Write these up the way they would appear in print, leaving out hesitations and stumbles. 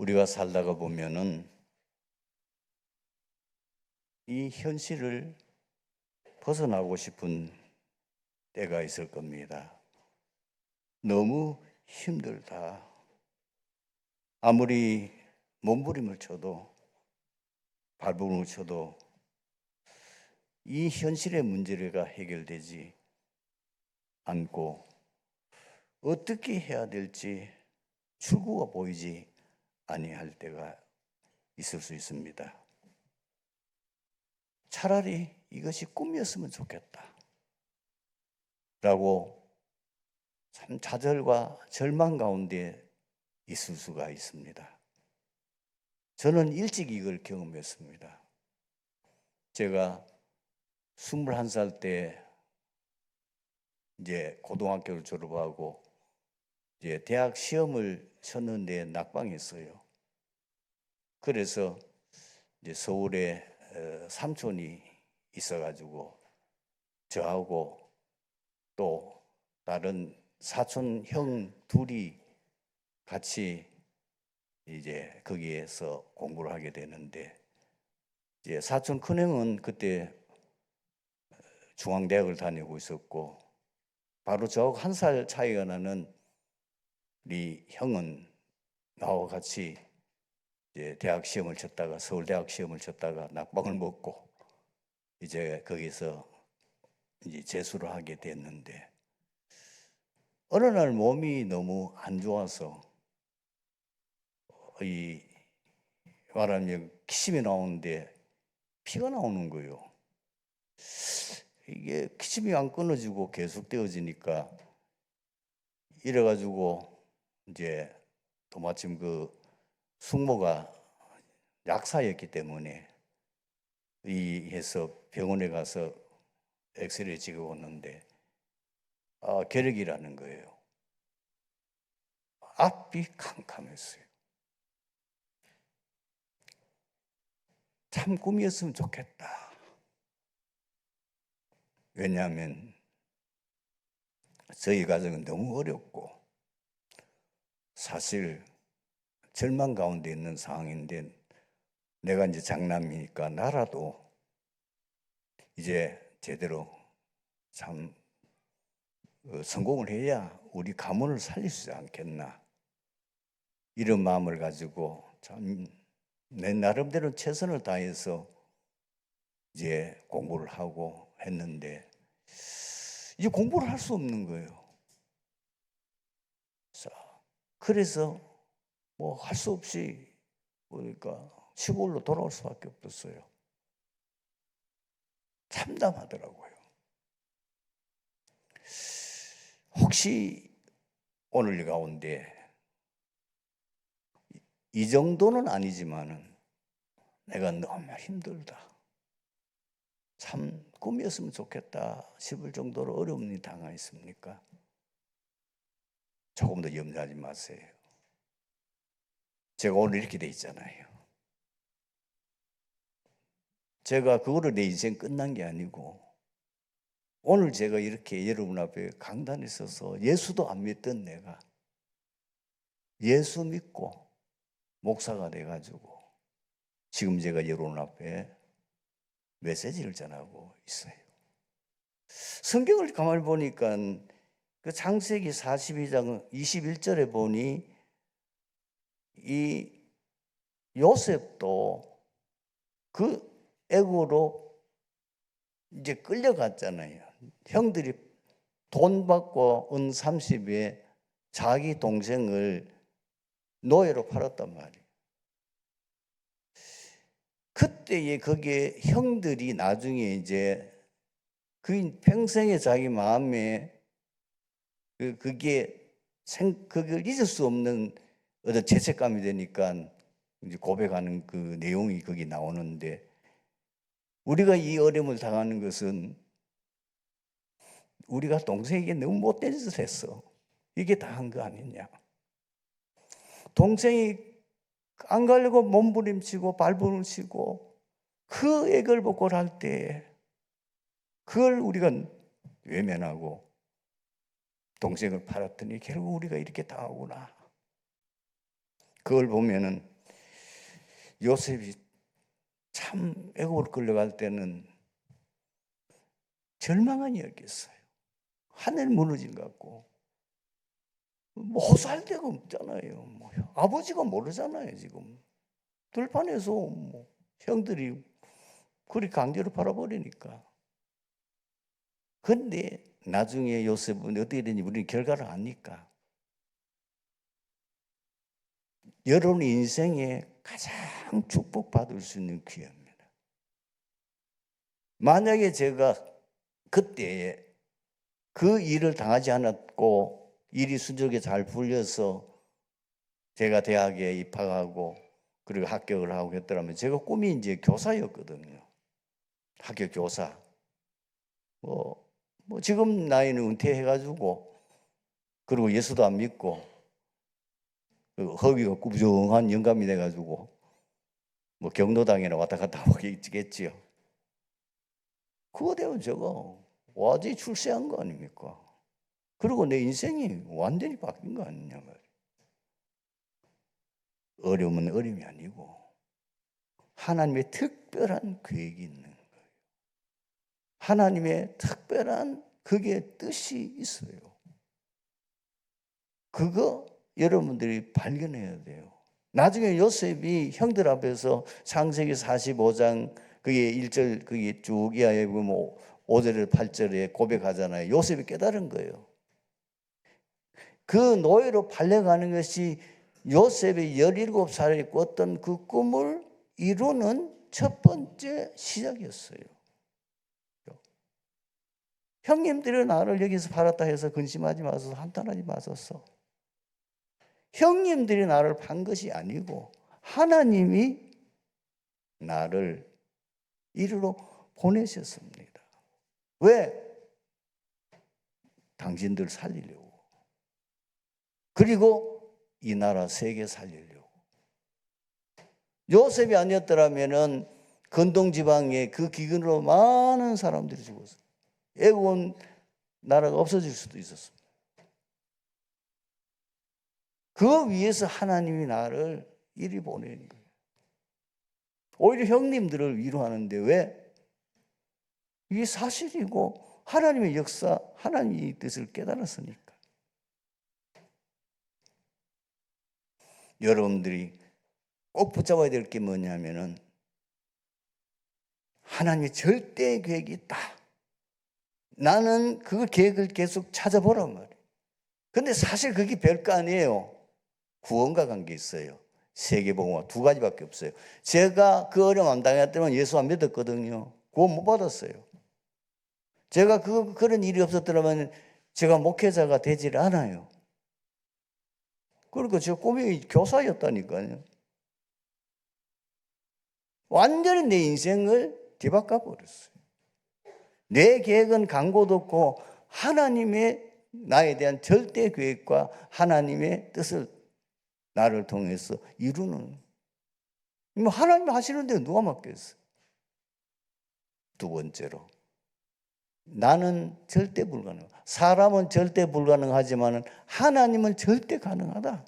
우리가 살다가 보면은 이 현실을 벗어나고 싶은 때가 있을 겁니다. 너무 힘들다. 아무리 몸부림을 쳐도 발버둥을 쳐도 이 현실의 문제가 해결되지 않고 어떻게 해야 될지 출구가 보이지 아니할 때가 있을 수 있습니다. 차라리 이것이 꿈이었으면 좋겠다 라고 참 좌절과 절망 가운데 있을 수가 있습니다. 저는 일찍 이걸 경험했습니다. 제가 21살 때 이제 고등학교를 졸업하고 이제 대학 시험을 쳤는데 낙방했어요. 그래서 이제 서울에 삼촌이 있어가지고 저하고 또 다른 사촌 형 둘이 같이 이제 거기에서 공부를 하게 되는데, 이제 사촌 큰형은 그때 중앙대학을 다니고 있었고, 바로 저 1살 차이가 나는 우리 형은 나와 같이 이제 대학 시험을 쳤다가 서울대학 시험을 쳤다가 낙방을 먹고 이제 거기서 이제 재수를 하게 됐는데, 어느 날 몸이 너무 안 좋아서 이 말하면 기침이 나오는데 피가 나오는 거예요. 이게 기침이 안 끊어지고 계속 되어지니까, 이래가지고 이제 또 마침 그 숙모가 약사였기 때문에 해서 병원에 가서 엑스레이 찍어봤는데 결핵이라는 거예요. 앞이 캄캄했어요. 참 꿈이었으면 좋겠다. 왜냐하면 저희 가정은 너무 어렵고 사실 절망 가운데 있는 상황인데, 내가 이제 장남이니까 나라도 이제 제대로 참 성공을 해야 우리 가문을 살릴 수 있지 않겠나, 이런 마음을 가지고 참 내 나름대로 최선을 다해서 이제 공부를 하고 했는데, 이제 공부를 할 수 없는 거예요. 그래서 뭐 할 수 없이 보니까 시골로 돌아올 수밖에 없었어요. 참담하더라고요. 혹시 오늘 가운데 이 정도는 아니지만은 내가 너무 힘들다, 참 꿈이었으면 좋겠다 싶을 정도로 어려움이 당하였습니까? 조금 더 염려하지 마세요. 제가 오늘 이렇게 돼 있잖아요. 제가 그거로 내 인생 끝난 게 아니고, 오늘 제가 이렇게 여러분 앞에 강단에 서서 예수도 안 믿던 내가 예수 믿고 목사가 돼가지고 지금 제가 여러분 앞에 메시지를 전하고 있어요. 성경을 가만히 보니까 그 창세기 42장 21절에 보니 이 요셉도 그 애고로 이제 끌려갔잖아요. 형들이 돈 받고 은 30에 자기 동생을 노예로 팔았단 말이에요. 그때에 거기에 형들이 나중에 이제 그 평생에 자기 마음에 그걸 잊을 수 없는 어떤 죄책감이 되니까 이제 고백하는 그 내용이 거기 나오는데, 우리가 이 어려움을 당하는 것은 우리가 동생에게 너무 못된 짓을 했어, 이게 다 한 거 아니냐. 동생이 안 가려고 몸부림치고 발버둥치고 그 애걸복걸 할 때 그걸 우리가 외면하고 동생을 팔았더니 결국 우리가 이렇게 당하구나. 그걸 보면은 요셉이 참 애굽으로 끌려갈 때는 절망한 이야기였어요. 하늘 무너진 것 같고 뭐 호소할 데가 없잖아요. 뭐 아버지가 모르잖아요. 지금 들판에서 뭐 형들이 그리 강제로 팔아버리니까. 근데 나중에 요셉은 어떻게 되는지 우리는 결과를 아니까. 여러분 인생에 가장 축복받을 수 있는 기회입니다. 만약에 제가 그때에 그 일을 당하지 않았고 일이 순조롭게 잘 풀려서 제가 대학에 입학하고 그리고 합격을 하고 했더라면 제가 꿈이 이제 교사였거든요. 학교 교사. 뭐 지금 나이는 은퇴해가지고 그리고 예수도 안 믿고 허기가 꾸부정한 영감이 돼가지고 뭐 경로당이나 왔다 갔다 하고 있겠지요. 그거 되면 제가 완전히 출세한 거 아닙니까? 그리고 내 인생이 완전히 바뀐 거 아니냐 말이에요. 어려움은 어려움이 아니고 하나님의 특별한 계획이 있는 거예요. 하나님의 특별한 그게 뜻이 있어요. 그거 여러분들이 발견해야 돼요. 나중에 요셉이 형들 앞에서 창세기 45장 그게 1절 그게 쭉 이하에 뭐 5절에 8절에 고백하잖아요. 요셉이 깨달은 거예요. 그 노예로 팔려가는 것이 요셉이 17살에 꿨던 그 꿈을 이루는 첫 번째 시작이었어요. 형님들이 나를 여기서 팔았다 해서 근심하지 마소서, 한탄하지 마소서. 형님들이 나를 판 것이 아니고 하나님이 나를 이리로 보내셨습니다. 왜? 당신들 살리려고. 그리고 이 나라 세계 살리려고. 요셉이 아니었더라면은 건동 지방에 그 기근으로 많은 사람들이 죽었어요. 애굽 나라가 없어질 수도 있었습니다. 그 위에서 하나님이 나를 이리 보내는 거예요. 오히려 형님들을 위로하는데 왜? 이게 사실이고 하나님의 역사, 하나님의 뜻을 깨달았으니까. 여러분들이 꼭 붙잡아야 될 게 뭐냐면은 하나님의 절대 계획이 있다. 나는 그 계획을 계속 찾아보란 말이에요. 근데 사실 그게 별거 아니에요. 구원과 관계 있어요. 세계복음화 두 가지밖에 없어요. 제가 그 어려움 안 당했더면 예수 안 믿었거든요. 구원 못 받았어요. 제가 그런 일이 없었더라면 제가 목회자가 되질 않아요. 그러니까 제 꿈이 교사였다니까요. 완전히 내 인생을 뒤바꿔 버렸어요. 내 계획은 광고도 없고 하나님의 나에 대한 절대 계획과 하나님의 뜻을 나를 통해서 이루는. 뭐 하나님 하시는데 누가 맡겠어? 두 번째로 나는 절대 불가능. 사람은 절대 불가능하지만 하나님은 절대 가능하다.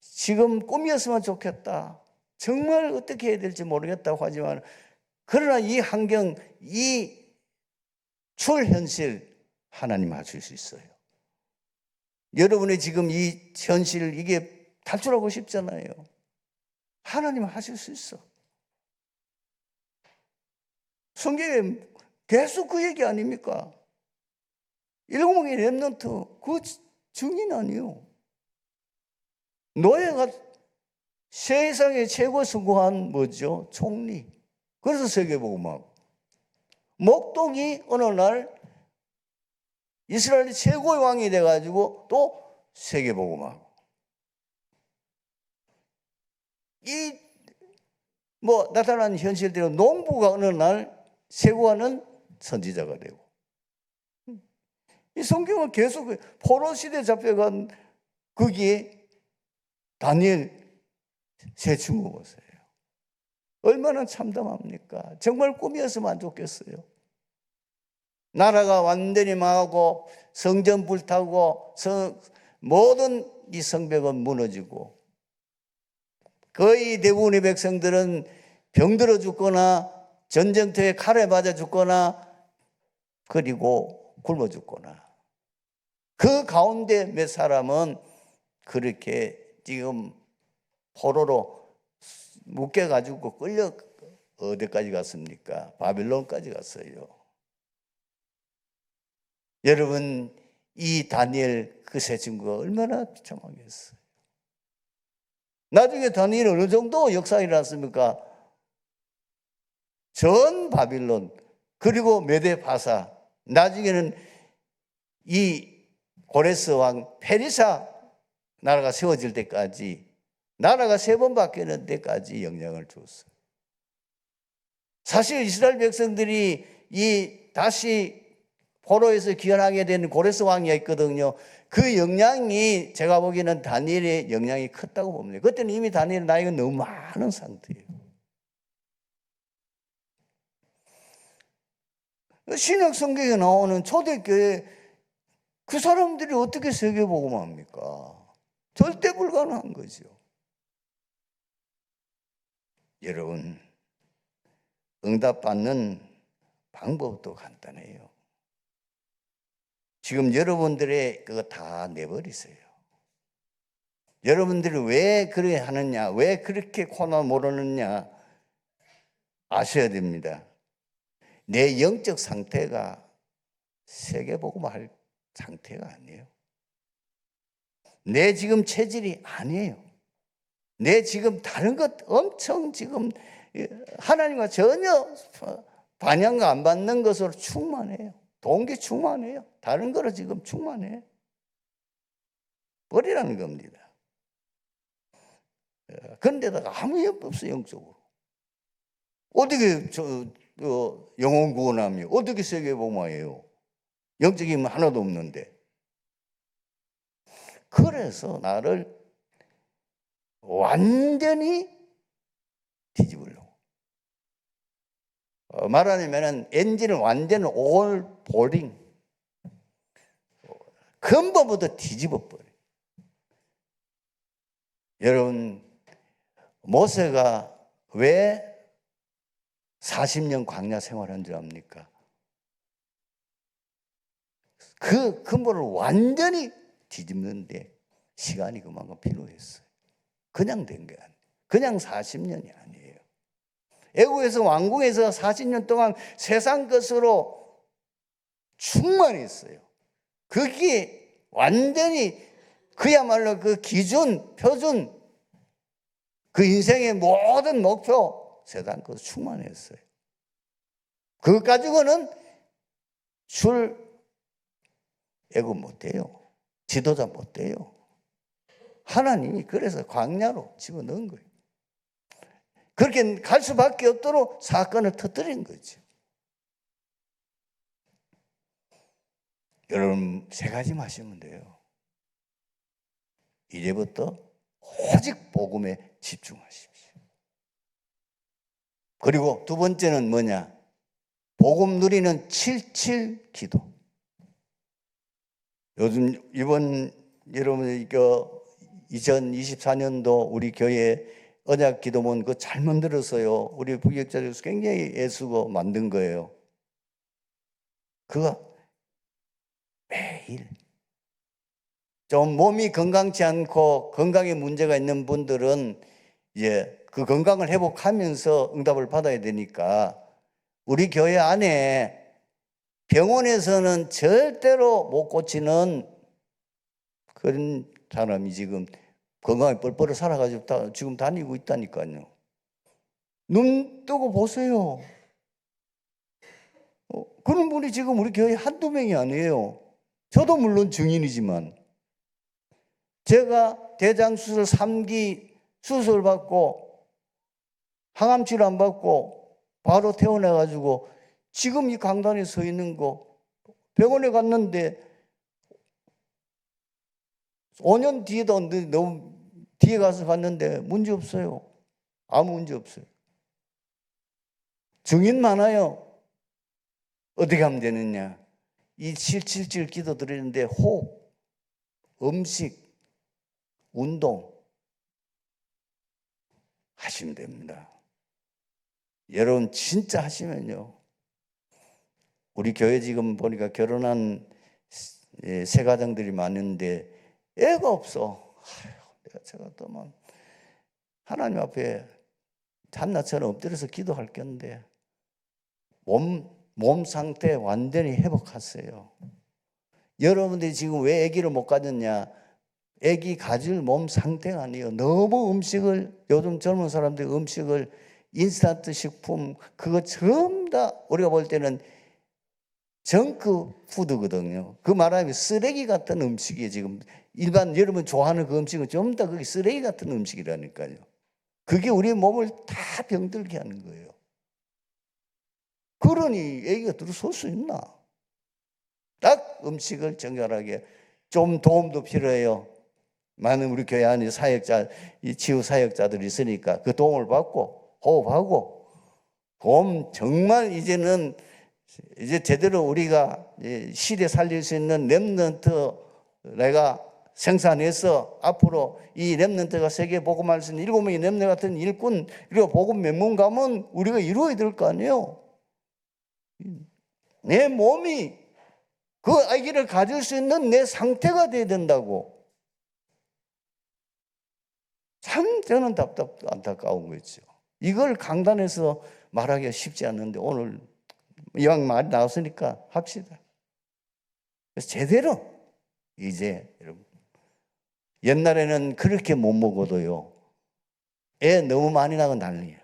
지금 꿈이었으면 좋겠다. 정말 어떻게 해야 될지 모르겠다고 하지만 그러나 이 환경, 이 현실 하나님 하실 수 있어요. 여러분의 지금 이 현실 이게 탈출하고 싶잖아요. 하나님 하실 수 있어. 성경에 계속 그 얘기 아닙니까? 일곱명의 렘넌트 그 증인 아니요. 노예가 세상의 최고 성공한 뭐죠? 총리. 그래서 세계복음하고 목동이 어느 날 이스라엘의 최고의 왕이 돼가지고 또 세계복음하고 이 뭐 나타난 현실대로 농부가 어느 날 세고하는 선지자가 되고 이 성경은 계속 포로 시대에 잡혀간 거기에 다니엘 세 친구 보세요. 얼마나 참담합니까? 정말 꿈이었으면 안 좋겠어요. 나라가 완전히 망하고 성전 불타고 모든 이 성벽은 무너지고 거의 대부분의 백성들은 병들어 죽거나 전쟁터에 칼에 맞아 죽거나 그리고 굶어 죽거나, 그 가운데 몇 사람은 그렇게 지금 포로로 묶여가지고 끌려 어디까지 갔습니까? 바빌론까지 갔어요. 여러분, 이 다니엘 그 세 친구가 얼마나 비참하겠어요. 나중에 다니엘이 어느 정도 역사가 일어났습니까? 전 바빌론, 그리고 메데 파사, 나중에는 이 고레스 왕 페르시아 나라가 세워질 때까지, 나라가 3번 바뀌는 데까지 영향을 줬어요. 사실 이스라엘 백성들이 이 다시 포로에서 귀환하게 된 고레스 왕이 있거든요. 그 영향이 제가 보기에는 다니엘의 영향이 컸다고 봅니다. 그때는 이미 다니엘 나이가 너무 많은 상태예요. 신약 성경에 나오는 초대교회 그 사람들이 어떻게 세계복음합니까? 절대 불가능한 거죠. 여러분, 응답받는 방법도 간단해요. 지금 여러분들의 그거 다 내버리세요. 여러분들이 왜 그래 하느냐, 왜 그렇게 코나 모르느냐 아셔야 됩니다. 내 영적 상태가 세계복음할 상태가 아니에요. 내 지금 체질이 아니에요. 내 지금 다른 것 엄청 지금 하나님과 전혀 반영가 안 받는 것으로 충만해요. 동기 충만해요. 다른 거로 지금 충만해. 버리라는 겁니다. 그런데다가 아무 일 없어요, 영적으로. 어떻게 영혼 구원하며 어떻게 세계복음화해요? 영적인 힘은 하나도 없는데. 그래서 나를 완전히 뒤집으려고. 말하자면 엔진을 완전히 올 보링, 근본부터 뒤집어 버려. 여러분, 모세가 왜 40년 광야 생활한 줄 압니까? 그 근본을 완전히 뒤집는데 시간이 그만큼 필요했어요. 그냥 된 게 아니에요. 그냥 40년이 아니에요. 애국에서 왕궁에서 40년 동안 세상 것으로 충만했어요. 그게 완전히 그야말로 그 기준, 표준, 그 인생의 모든 목표, 세상 것으로 충만했어요. 그것 가지고는 애국 못해요. 지도자 못돼요. 하나님이 그래서 광야로 집어넣은 거예요. 그렇게 갈 수밖에 없도록 사건을 터뜨린 거죠. 여러분, 3가지 마시면 돼요. 이제부터 오직 복음에 집중하십시오. 그리고 2번째는 뭐냐? 복음 누리는 77 기도. 요즘 여러분 2024년도 우리 교회 언약 기도문 그거 잘 만들었어요. 우리 부역자들에서 굉장히 애쓰고 만든 거예요. 그거 매일 좀 몸이 건강치 않고 건강에 문제가 있는 분들은 이제 그 건강을 회복하면서 응답을 받아야 되니까 우리 교회 안에 병원에서는 절대로 못 고치는 그런 사람이 지금 건강에 뻘뻘 살아가지고 지금 다니고 있다니까요. 눈 뜨고 보세요. 그런 분이 지금 우리 교회 한두 명이 아니에요. 저도 물론 증인이지만 제가 대장 수술 3기 수술 받고 항암 치료 안 받고 바로 퇴원해가지고 지금 이 강단에 서 있는 거 병원에 갔는데 5년 뒤에도 너무 뒤에 가서 봤는데 문제 없어요. 아무 문제 없어요. 증인 많아요. 어떻게 하면 되느냐? 이 777 기도 드리는데 호흡, 음식, 운동 하시면 됩니다. 여러분 진짜 하시면요. 우리 교회 지금 보니까 결혼한 새 가정들이 많은데 애가 없어. 제가 또만 하나님 앞에 한나처럼 엎드려서 기도할 건데 몸 상태 완전히 회복하세요. 여러분들이 지금 왜 아기를 못 가졌냐? 아기 가질 몸 상태가 아니에요. 너무 요즘 젊은 사람들이 음식을 인스턴트 식품 그거 전부 다 우리가 볼 때는 정크 푸드거든요. 그 말하면 쓰레기 같은 음식이 지금 일반 여러분 좋아하는 그 음식은 전부 다 그게 쓰레기 같은 음식이라니까요. 그게 우리 몸을 다 병들게 하는 거예요. 그러니 애기가 들어설 수 있나? 딱 음식을 정결하게 좀 도움도 필요해요. 많은 우리 교회 안에 이 치유 사역자들이 있으니까 그 도움을 받고 호흡하고 정말 이제는 이제 제대로 우리가 시대 살릴 수 있는 렘넌트 내가 생산해서 앞으로 이 렘넌트가 세계 복음할 수 있는 7명의 렘넌트 같은 일꾼 그리고 복음 명문가면 우리가 이루어야 될 거 아니에요. 내 몸이 그 아기를 가질 수 있는 내 상태가 돼야 된다고. 참 저는 안타까운 거죠. 이걸 강단에서 말하기가 쉽지 않은데 오늘 이왕 말이 나왔으니까 합시다. 그래서 제대로 이제 여러분 옛날에는 그렇게 못 먹어도요 애 너무 많이 나고 난리예요.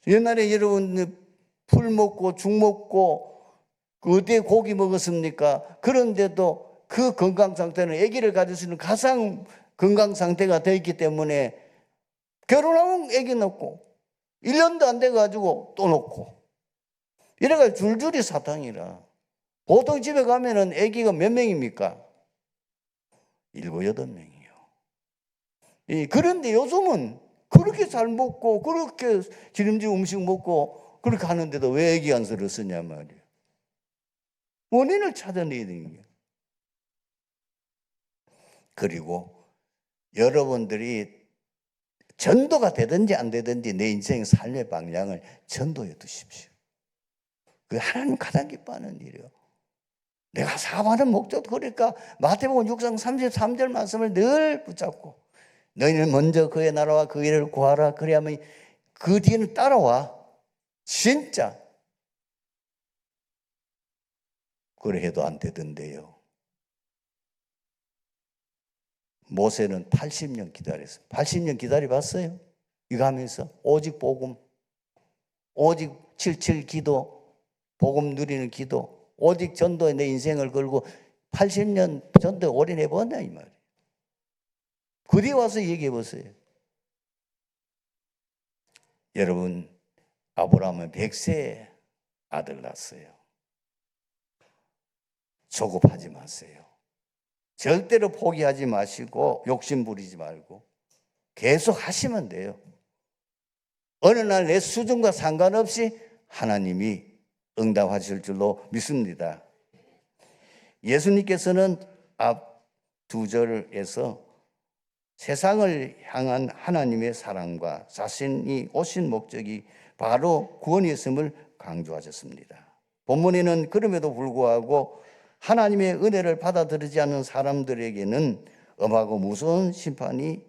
옛날에 여러분 풀 먹고 죽 먹고 어디에 고기 먹었습니까? 그런데도 그 건강 상태는 아기를 가질 수 있는 가장 건강 상태가 되어 있기 때문에 결혼하면 아기 낳고 1년도 안 돼가지고 또 놓고 이래가 줄줄이 사탕이라. 보통 집에 가면은 아기가 몇 명입니까? 7, 8명이요. 그런데 요즘은 그렇게 잘 먹고 그렇게 기름진 음식 먹고 그렇게 하는데도 왜 아기 안서를 쓰냐 말이에요. 원인을 찾아내야 되는 거예요. 그리고 여러분들이 전도가 되든지 안 되든지 내 인생 삶의 방향을 전도해 두십시오. 그게 하나님 가장 기뻐하는 일이에요. 내가 사업하는 목적도 그러니까 마태복음 6장 33절 말씀을 늘 붙잡고 너희는 먼저 그의 나라와 그 일을 구하라. 그래야만 그 뒤에는 따라와. 진짜 그래 해도 안 되던데요. 모세는 80년 기다렸어요. 80년 기다려봤어요? 이거 하면서 오직 복음, 오직 77 기도, 복음 누리는 기도, 오직 전도에 내 인생을 걸고 80년 전도에 올인해봤냐 이 말이에요. 그 뒤에 와서 얘기해보세요. 여러분 아브라함은 100세에 아들 낳았어요. 조급하지 마세요. 절대로 포기하지 마시고 욕심 부리지 말고 계속 하시면 돼요. 어느 날 내 수준과 상관없이 하나님이 응답하실 줄로 믿습니다. 예수님께서는 앞 두 절에서 세상을 향한 하나님의 사랑과 자신이 오신 목적이 바로 구원이었음을 강조하셨습니다. 본문에는 그럼에도 불구하고 하나님의 은혜를 받아들이지 않는 사람들에게는 엄하고 무서운 심판이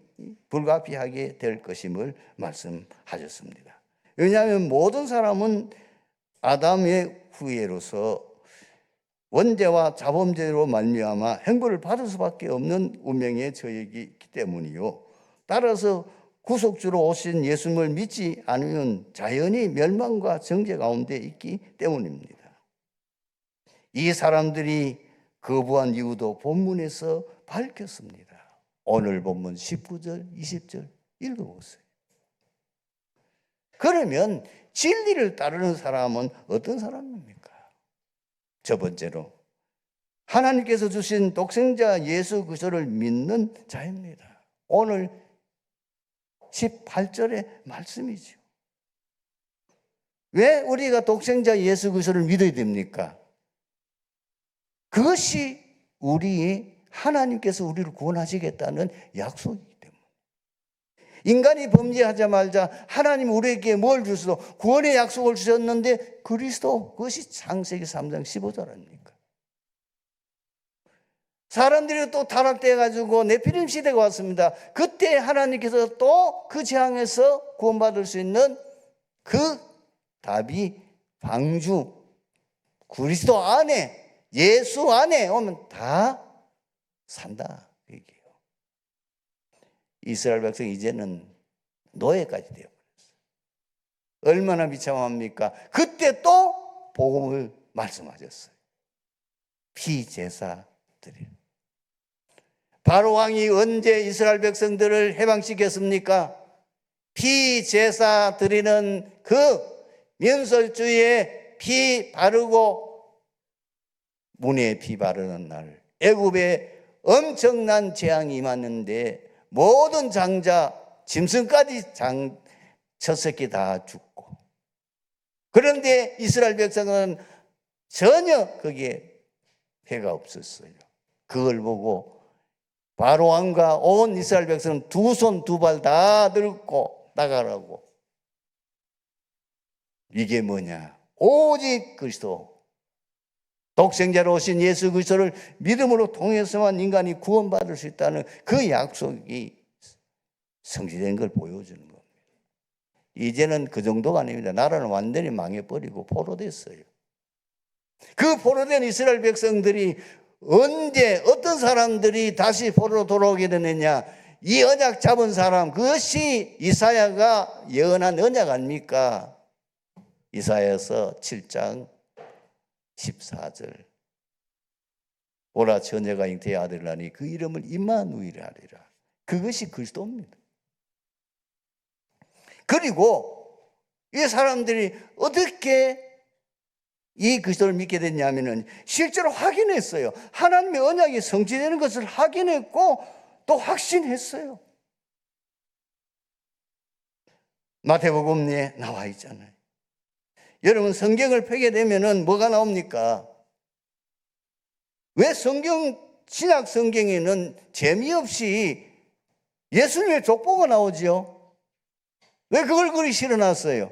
불가피하게 될 것임을 말씀하셨습니다. 왜냐하면 모든 사람은 아담의 후예로서 원죄와 자범죄로 말미암아 형벌을 받을 수밖에 없는 운명에 처해 있기 때문이요. 따라서 구속주로 오신 예수님을 믿지 않으면 자연히 멸망과 정죄 가운데 있기 때문입니다. 이 사람들이 거부한 이유도 본문에서 밝혔습니다. 오늘 본문 19절, 20절 읽어보세요. 그러면 진리를 따르는 사람은 어떤 사람입니까? 첫 번째로 하나님께서 주신 독생자 예수 그리스도를 믿는 자입니다. 오늘 18절의 말씀이죠. 왜 우리가 독생자 예수 그리스도를 믿어야 됩니까? 그것이 우리의 하나님께서 우리를 구원하시겠다는 약속이기 때문에. 인간이 범죄하자마자 하나님 우리에게 뭘 주셔도 구원의 약속을 주셨는데 그리스도, 그것이 창세기 3장 15절 아닙니까? 사람들이 또 타락돼 가지고 네피림 시대가 왔습니다. 그때 하나님께서 또 그 재앙에서 구원받을 수 있는 그 답이 방주 그리스도 안에, 예수 안에 오면 다 산다. 얘기예요. 이스라엘 백성 이제는 노예까지 되어버렸어요. 얼마나 비참합니까? 그때 또 복음을 말씀하셨어요. 피제사들이. 바로 왕이 언제 이스라엘 백성들을 해방시켰습니까? 피제사 드리는 그 면설주에 피 바르고 문에 피 바르는 날, 애굽에 엄청난 재앙이 임하는데 모든 장자, 짐승까지 첫 새끼 다 죽고, 그런데 이스라엘 백성은 전혀 거기에 해가 없었어요. 그걸 보고 바로 왕과 온 이스라엘 백성은 두 손 두 발 다 들고 나가라고. 이게 뭐냐? 오직 그리스도, 독생자로 오신 예수 그리스도를 믿음으로 통해서만 인간이 구원받을 수 있다는 그 약속이 성취된 걸 보여주는 겁니다. 이제는 그 정도가 아닙니다. 나라는 완전히 망해버리고 포로됐어요. 그 포로된 이스라엘 백성들이 언제, 어떤 사람들이 다시 포로로 돌아오게 되느냐? 이 언약 잡은 사람, 그것이 이사야가 예언한 언약 아닙니까? 이사야서 7장 14절. 보라, 처녀가 잉태의 아들을 낳으니 그 이름을 임마누엘이라 하리라. 그것이 그리스도입니다. 그리고 이 사람들이 어떻게 이 그리스도를 믿게 됐냐면은 실제로 확인했어요. 하나님의 언약이 성취되는 것을 확인했고 또 확신했어요. 마태복음에 나와 있잖아요. 여러분, 성경을 펴게 되면은 뭐가 나옵니까? 왜 신약 성경에는 재미없이 예수님의 족보가 나오지요? 왜 그걸 그리 실어놨어요?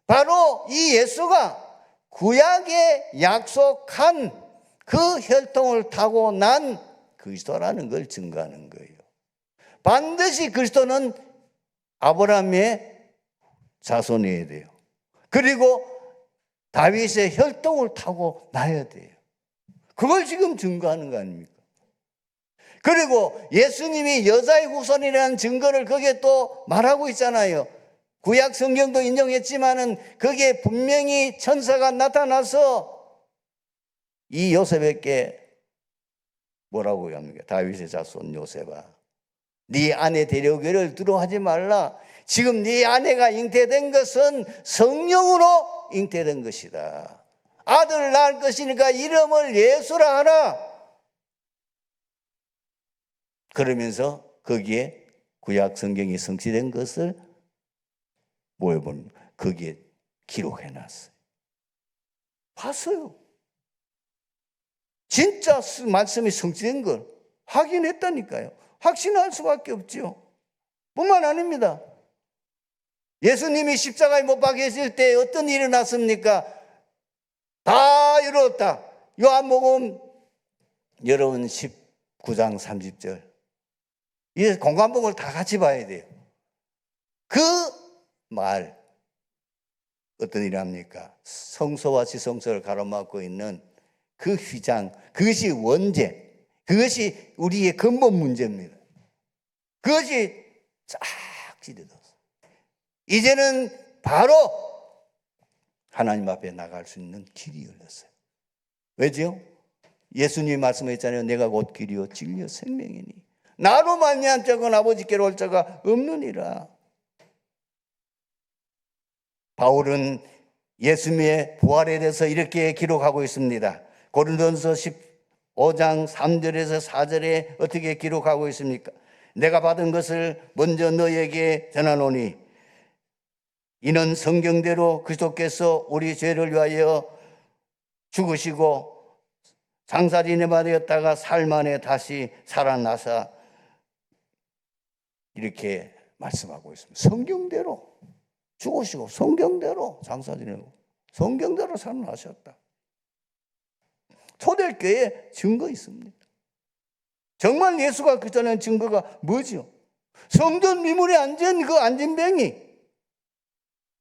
바로 이 예수가 구약에 약속한 그 혈통을 타고 난 그리스도라는 걸 증거하는 거예요. 반드시 그리스도는 아브라함의 자손이어야 돼요. 그리고 다윗의 혈통을 타고 나야 돼요. 그걸 지금 증거하는 거 아닙니까? 그리고 예수님이 여자의 후손이라는 증거를 거기에 또 말하고 있잖아요. 구약 성경도 인정했지만은 거기에 분명히 천사가 나타나서 이 요셉에게 뭐라고 합니까? 다윗의 자손 요셉아, 네 아내 데려오기를 두려워하지 말라. 지금 네 아내가 잉태된 것은 성령으로 잉태된 것이다. 아들 낳을 것이니까 이름을 예수라 하라. 그러면서 거기에 구약 성경이 성취된 것을 모여본 거기에 기록해놨어요. 봤어요. 진짜 말씀이 성취된 걸 확인했다니까요. 확신할 수밖에 없죠. 뿐만 아닙니다. 예수님이 십자가에 못 박히실 때 어떤 일이 났습니까? 다 이루었다. 요한복음 여러분 19장 30절. 이 공관복을 다 같이 봐야 돼요. 그 말 어떤 일이 합니까? 성소와 지성소를 가로막고 있는 그 휘장, 그것이 원죄, 그것이 우리의 근본 문제입니다. 그것이 쫙 찢어졌어요. 이제는 바로 하나님 앞에 나갈 수 있는 길이 열렸어요. 왜죠? 예수님이 말씀했잖아요. 내가 곧 길이요 진리요 생명이니 나로 말미암 자건 아버지께로 올 자가 없느니라. 바울은 예수님의 부활에 대해서 이렇게 기록하고 있습니다. 고린도전서 15장 3절에서 4절에 어떻게 기록하고 있습니까? 내가 받은 것을 먼저 너에게 전하노니 이는 성경대로 그리스도께서 우리 죄를 위하여 죽으시고 장사진에 받았다가 사흘 만에 다시 살아나사 이렇게 말씀하고 있습니다. 성경대로 죽으시고 성경대로 장사 지내고 성경대로 살아나셨다. 초대교회에 증거 있습니다. 정말 예수가 그 전에 증거가 뭐죠? 성전 미문에 앉은 그 안진뱅이,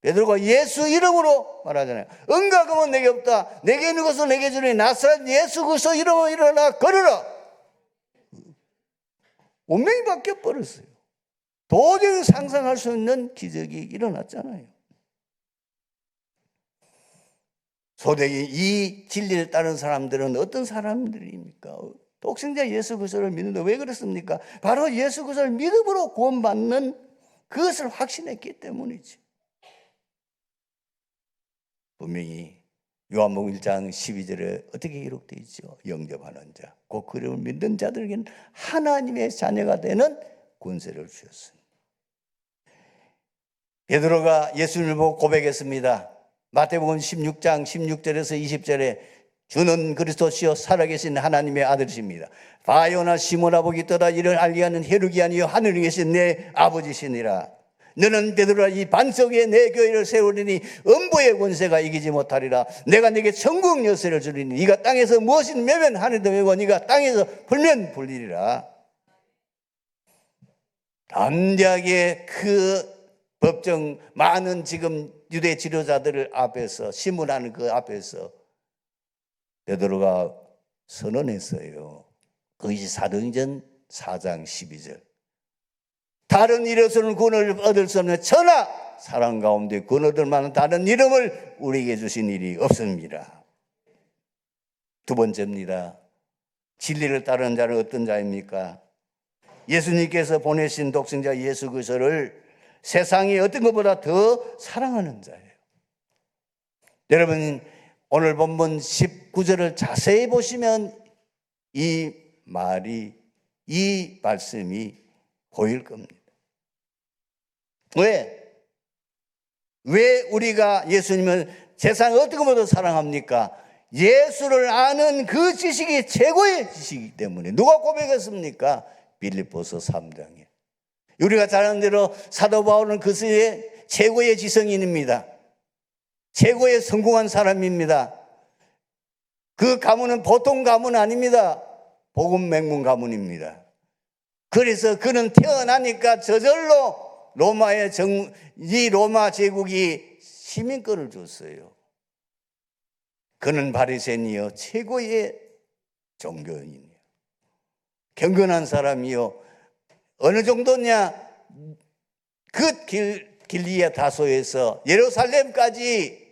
베드로가 예수 이름으로 말하잖아요. 은과 금은 내게 없다. 내게 있는 것을 내게 주니 나사렛 예수 그리스도 이름으로 일어나 걸으라. 운명이 바뀌어버렸어요. 도저히 상상할 수 있는 기적이 일어났잖아요. 소대기 이 진리를 따른 사람들은 어떤 사람들입니까? 독생자 예수 그리스도를 믿는데 왜 그렇습니까? 바로 예수 그리스도를 믿음으로 구원받는 그것을 확신했기 때문이지. 분명히 요한복음 1장 12절에 어떻게 기록되어 있죠? 영접하는 자, 곧 그를 믿는 자들에게는 하나님의 자녀가 되는 권세를 주셨습니다. 베드로가 예수님을 보고 고백했습니다. 마태복음 16장 16절에서 20절에 주는 그리스도시요 살아계신 하나님의 아들이십니다. 바요나 시몬아 보기 떠다 이를 알게 하는 혈육이 아니요 하늘에 계신 내 아버지시니라. 너는 베드로라 이 반석 위에 내 교회를 세우리니 음부의 권세가 이기지 못하리라. 내가 네게 천국 열쇠를 주리니 네가 땅에서 무엇이든 매면 하늘도 매고 네가 땅에서 풀면 풀리리라. 담대하게 그 법정 많은 지금 유대 지도자들 앞에서 신문하는 그 앞에서 베드로가 선언했어요. 그것이 사도행전 4장 12절. 다른 이로서는 구원을 얻을 수 없는 천하 사람 가운데 구원 얻을 만한 다른 이름을 우리에게 주신 일이 없습니다. 두 번째입니다. 진리를 따르는 자는 어떤 자입니까? 예수님께서 보내신 독생자 예수 그리스도를 세상이 어떤 것보다 더 사랑하는 자예요. 여러분 오늘 본문 19절을 자세히 보시면 이 말이, 이 말씀이 보일 겁니다. 왜 우리가 예수님을 세상 어떤 것보다 사랑합니까? 예수를 아는 그 지식이 최고의 지식이기 때문에. 누가 고백했습니까? 빌립보서 3장에. 우리가 잘 아는 대로 사도 바울은 그의 최고의 지성인입니다. 최고의 성공한 사람입니다. 그 가문은 보통 가문 아닙니다. 복음 맹문 가문입니다. 그래서 그는 태어나니까 저절로 이 로마 제국이 시민권을 줬어요. 그는 바리새인이요 최고의 종교인이에요. 경건한 사람이요. 어느 정도냐? 그 길리아 다소에서 예루살렘까지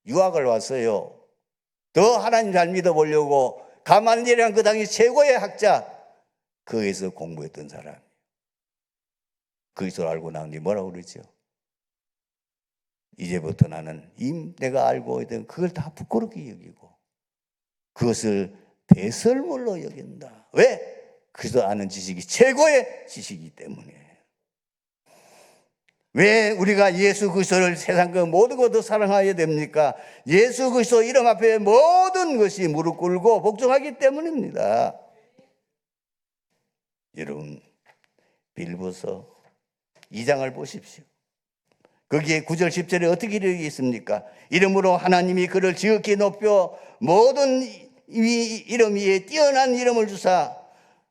유학을 왔어요. 더 하나님 잘 믿어보려고. 가말리엘이란 그 당시 최고의 학자, 거기서 공부했던 사람. 그리스도를 알고 나온 뒤 뭐라고 그러죠? 이제부터 나는 내가 알고 있던 그걸 다 부끄럽게 여기고 그것을 배설물로 여긴다. 왜? 그리스도 아는 지식이 최고의 지식이기 때문에. 왜 우리가 예수 그리스도를 세상 그 모든 것도 사랑해야 됩니까? 예수 그리스도 이름 앞에 모든 것이 무릎 꿇고 복종하기 때문입니다. 여러분 빌립보서 2장을 보십시오. 거기에 9절 10절에 어떻게 되어 있습니까? 이름으로 하나님이 그를 지극히 높여 모든 이름 위에 뛰어난 이름을 주사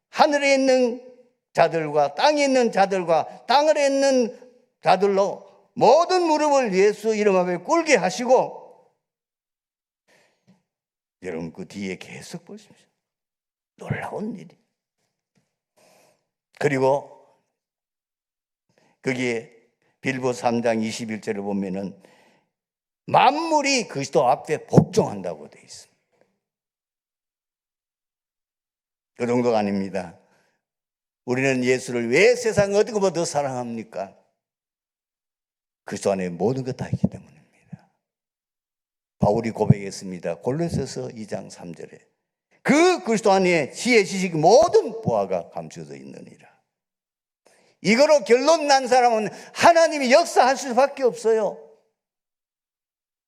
하늘에 있는 자들과 땅에 있는 자들과 땅 아래에 있는 자들로 모든 무릎을 예수 이름 앞에 꿇게 하시고. 여러분 그 뒤에 계속 보십시오. 놀라운 일이. 그리고 거기에 빌립보서 3장 21절을 보면은 만물이 그리스도 앞에 복종한다고 되어 있습니다. 그 정도가 아닙니다. 우리는 예수를 왜 세상 어떤 것보다 더 사랑합니까? 그리스도 안에 모든 것 다 있기 때문입니다. 바울이 고백했습니다. 골로새서 2장 3절에 그 그리스도 안에 지혜 지식 모든 보화가 감춰져 있느니라. 이거로 결론 난 사람은 하나님이 역사할 수밖에 없어요.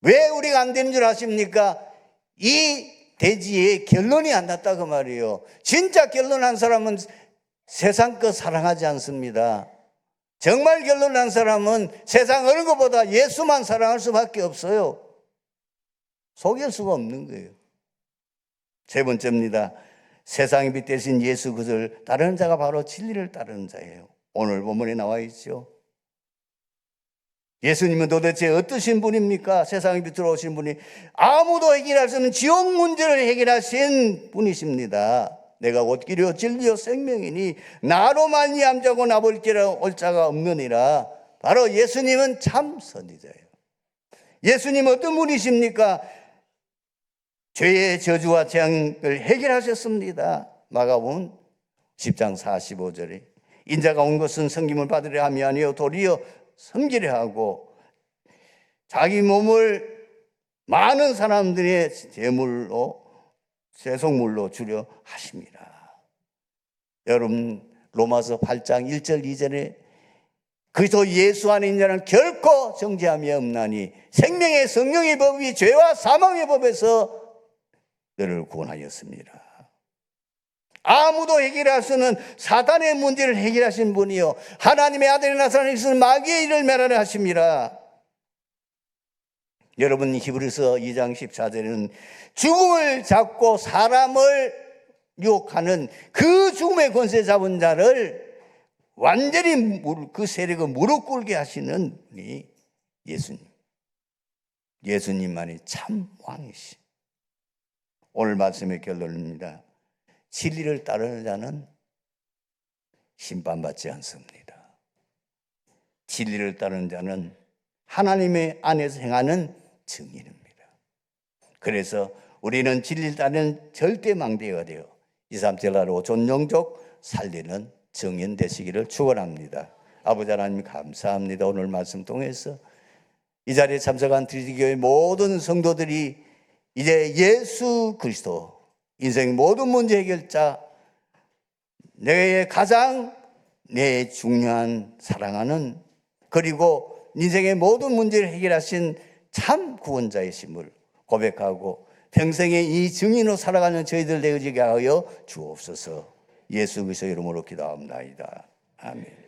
왜 우리가 안 되는 줄 아십니까? 이 대지에 결론이 안 났다고 말이에요. 진짜 결론난 사람은 세상 것 사랑하지 않습니다. 정말 결론난 사람은 세상 어느 것보다 예수만 사랑할 수밖에 없어요. 속일 수가 없는 거예요. 세 번째입니다. 세상의 빛 대신 예수 그를 따르는 자가 바로 진리를 따르는 자예요. 오늘 본문에 나와 있죠. 예수님은 도대체 어떠신 분입니까? 세상의 빛으로 오신 분이 아무도 해결할 수 없는 지옥 문제를 해결하신 분이십니다. 내가 곧 길이요 진리요 생명이니 나로 말미암자고 나볼 길에 올 자가 없느니라. 바로 예수님은 참 선지자예요. 예수님은 어떤 분이십니까? 죄의 저주와 재앙을 해결하셨습니다. 마가복음 10장 45절에 인자가 온 것은 섬김을 받으려 함이 아니요 도리어 섬기려 하고 자기 몸을 많은 사람들의 제속물로 주려 하십니다. 여러분 로마서 8장 1절 2절에 그리스도 예수 안에 있는 자는 결코 정죄함이 없나니 생명의 성령의 법이 죄와 사망의 법에서 너를 구원하였습니다. 아무도 해결할 수 없는 사단의 문제를 해결하신 분이요 하나님의 아들이 나타난 예수는 마귀의 일을 멸하려 하십니다. 여러분 히브리서 2장 14절에는 죽음을 잡고 사람을 유혹하는 그 죽음의 권세 잡은 자를 완전히 그 세력을 무릎 꿇게 하시는 분이 예수님. 예수님만이 참 왕이시. 오늘 말씀의 결론입니다. 진리를 따르는 자는 심판받지 않습니다. 진리를 따르는 자는 하나님의 안에서 행하는 증인입니다. 그래서 우리는 진리를 따르는 절대 망대가 되어 2, 3절 나라로 존영족 살리는 증인 되시기를 축원합니다. 아버지 하나님 감사합니다. 오늘 말씀 통해서 이 자리에 참석한 트리티교회 모든 성도들이 이제 예수 그리스도 인생 모든 문제 해결자, 내 가장 내 중요한 사랑하는 그리고 인생의 모든 문제를 해결하신 참 구원자이심을 고백하고 평생에 이 증인으로 살아가는 저희들 되어지게 하여 주옵소서. 예수 그리스도 이름으로 기도합니다. 아멘.